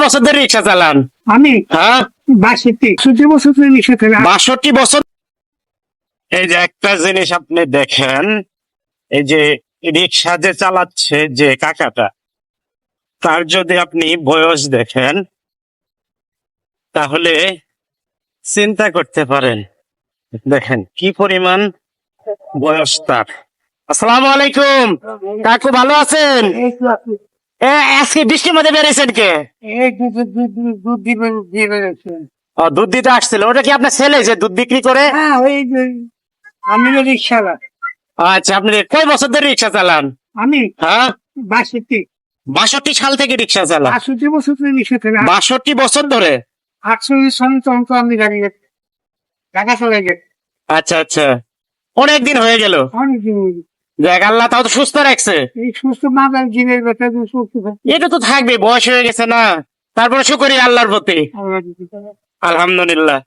বছর ধরে রিক্সা চালান? আমি হ্যাঁ, 62 বছর ধরে রিক্সা চালাই। 62 বছর। এই যে একটা জিনিস আপনি দেখেন, এই যে রিক্সা যে চালাচ্ছে যে কাকাটা, তার যদি আপনি বয়স দেখেন তাহলে চিন্তা করতে পারেন, দেখেন কি পরিমাণ বয়স তার। আসসালামু আলাইকুম কাকু, ভালো আছেন? এই তো আপনি আজকে বৃষ্টির মধ্যে বেরিয়েছেন কে? এই দুধ দিবেন দিয়ে বেরোচ্ছেন। ও, দুধ দিতে আসছিল। ওটা কি আপনার ছেলে যে দুধ বিক্রি করে? হ্যাঁ ওই যে আমি রিক্সাওয়ালা। আচ্ছা, আপনি কয় বছর ধরে রিক্সা চালান? আমি হ্যাঁ, 62 62 সাল থেকে রিক্সা চালান? 62 বছর ধরে রিক্সা চালাই। 62 বছর ধরে? 48 সন তখন তো আমি গাড়ি ঢাকা চলে গেছে। আচ্ছা আচ্ছা, অনেকদিন হয়ে গেল। অনেকদিন দেখ, আল্লাহ তাও তো সুস্থ রাখছে। এই সুস্থ মাদার জিনের বেটা সুস্থ থাকে। এটা তো থাকবে, বয়স হয়ে গেছে না, তারপরে শুকরি আল্লাহর প্রতি। আল্লাহ দিতে পারে। আলহামদুলিল্লাহ।